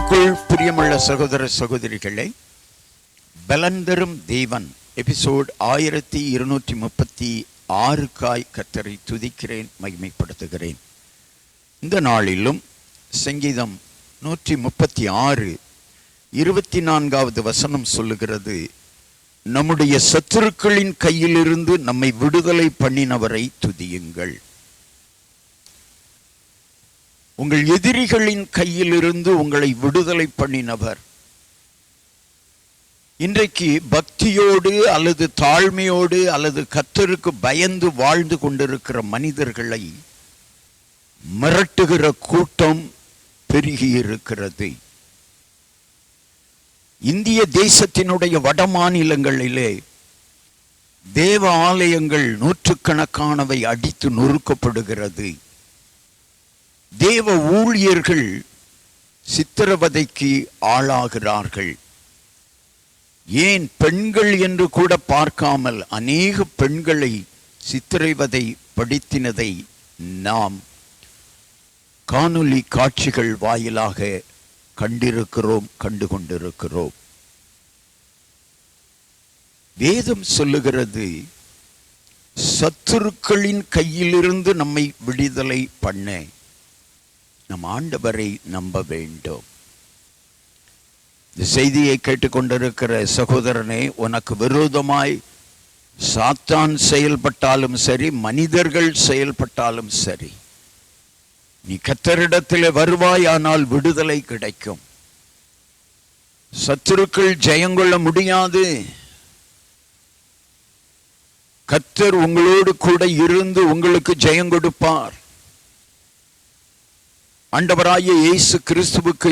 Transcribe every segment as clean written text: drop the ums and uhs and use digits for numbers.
கிறிஸ்துவுக்குள் பிரியமுள்ள சகோதர சகோதரிகளை, பலந்தரும் தேவன் எபிசோட் 1236 கர்த்தரை துதிக்கிறேன், மகிமைப்படுத்துகிறேன். இந்த நாளிலும் சங்கீதம் 136 24வது வசனம் சொல்லுகிறது, நம்முடைய சத்துருக்களின் கையிலிருந்து நம்மை விடுதலை பண்ணினவரை துதியுங்கள். உங்கள் எதிரிகளின் கையிலிருந்து உங்களை விடுதலை பண்ணினவர். இன்றைக்கு பக்தியோடு அல்லது தாழ்மையோடு அல்லது கர்த்தருக்கு பயந்து வாழ்ந்து கொண்டிருக்கிற மனிதர்களை மிரட்டுகிற கூட்டம் பெருகியிருக்கிறது. இந்திய தேசத்தினுடைய வட மாநிலங்களிலே தேவ ஆலயங்கள் நூற்றுக்கணக்கானவை அடித்து நொறுக்கப்படுகிறது. தேவ ஊழியர்கள் சித்திரவதைக்கு ஆளாகிறார்கள். ஏன் பெண்கள் என்று கூட பார்க்காமல் அநேக பெண்களை சித்திரவதை படுத்தினதை நாம் காணொளி காட்சிகள் வாயிலாக கண்டிருக்கிறோம், கண்டு கொண்டிருக்கிறோம். வேதம் சொல்லுகிறது, சத்துருக்களின் கையிலிருந்து நம்மை விடுதலை பண்ண நம் ஆண்டவரை நம்ப வேண்டும். இந்த செய்தியை கேட்டுக்கொண்டிருக்கிற சகோதரனே, உனக்கு விரோதமாய் சாத்தான் செயல்பட்டாலும் சரி, மனிதர்கள் செயல்பட்டாலும் சரி, நீ கர்த்தரிடத்தில் வருவாயானால் விடுதலை கிடைக்கும். சத்துருக்கள் ஜெயங்கொள்ள முடியாது. கர்த்தர் உங்களோடு கூட இருந்து உங்களுக்கு ஜெயம் கொடுப்பார். ஆண்டவராகிய இயேசு கிறிஸ்துவுக்கு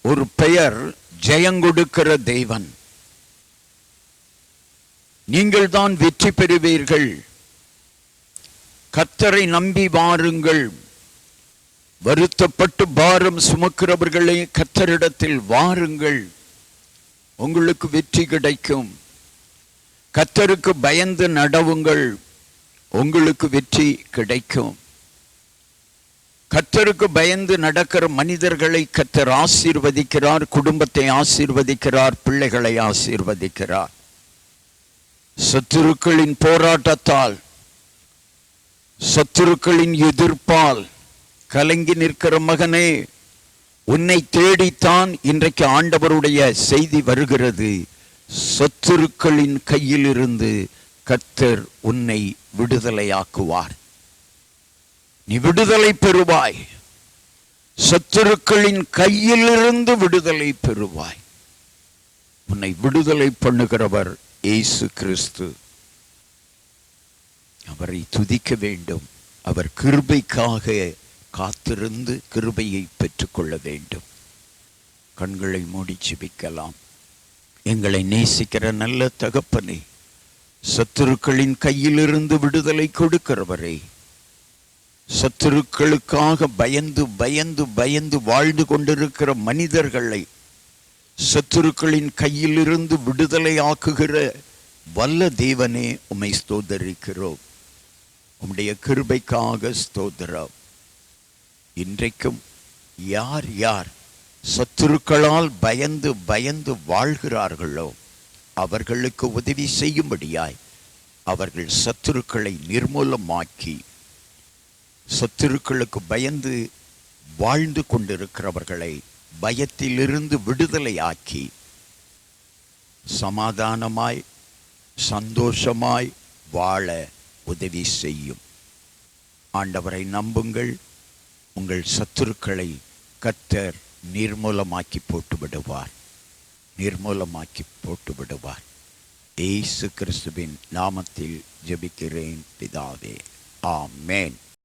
ஒரு பெயர், ஜெயங்கொடுக்கிற தேவன். நீங்கள் தான் வெற்றி பெறுவீர்கள். கர்த்தரை நம்பி வாருங்கள். வருத்தப்பட்டு பாரம் சுமக்கிறவர்களே, கர்த்தரிடத்தில் வாருங்கள், உங்களுக்கு வெற்றி கிடைக்கும். கர்த்தருக்கு பயந்து நடவுங்கள், உங்களுக்கு வெற்றி கிடைக்கும். கர்த்தருக்கு பயந்து நடக்கிற மனிதர்களை கர்த்தர் ஆசீர்வதிக்கிறார், குடும்பத்தை ஆசீர்வதிக்கிறார், பிள்ளைகளை ஆசீர்வதிக்கிறார். சத்துருக்களின் போராட்டத்தால், சத்துருக்களின் எதிர்ப்பால் கலங்கி நிற்கிற மகனே, உன்னை தேடித்தான் இன்றைக்கு ஆண்டவருடைய செய்தி வருகிறது. சத்துருக்களின் கையிலிருந்து கர்த்தர் உன்னை விடுதலையாக்குவார். நீ விடுதலை பெறுவாய். சத்துருக்களின் கையிலிருந்து விடுதலை பெறுவாய். உன்னை விடுதலை பண்ணுகிறவர் இயேசு கிறிஸ்து. அவரை துதிக்க வேண்டும். அவர் கிருபைக்காக காத்திருந்து கிருபையை பெற்றுக்கொள்ள வேண்டும். கண்களை மூடி ஜெபிக்கலாம். எங்களை நேசிக்கிற நல்ல தகப்பனே, சத்துருக்களின் கையிலிருந்து விடுதலை கொடுக்கிறவரே, சத்துருக்களுக்காக பயந்து பயந்து பயந்து வாழ்ந்து கொண்டிருக்கிற மனிதர்களை சத்துருக்களின் கையிலிருந்து விடுதலை ஆக்குகிற வல்ல தேவனே, உம்மை ஸ்தோத்தரிக்கிறோம். உம்முடைய கிருபைக்காக ஸ்தோத்திரம். இன்றைக்கும் யார் யார் சத்துருக்களால் பயந்து பயந்து வாழ்கிறார்களோ அவர்களுக்கு உதவி செய்யும்படியாய் அவர்கள் சத்துருக்களை நிர்மூலமாக்கி, சத்துருக்களுக்கு பயந்து வாழ்ந்து கொண்டிருக்கிறவர்களை பயத்திலிருந்து விடுதலையாக்கி சமாதானமாய் சந்தோஷமாய் வாழ உதவி செய்யும். ஆண்டவரை நம்புங்கள். உங்கள் சத்துருக்களை கர்த்தர் நிர்மூலமாக்கி போட்டு விடுவார், நிர்மூலமாக்கி போட்டு விடுவார். இயேசு கிறிஸ்துவின் நாமத்தில் ஜெபிக்கிறேன் பிதாவே, ஆமென்.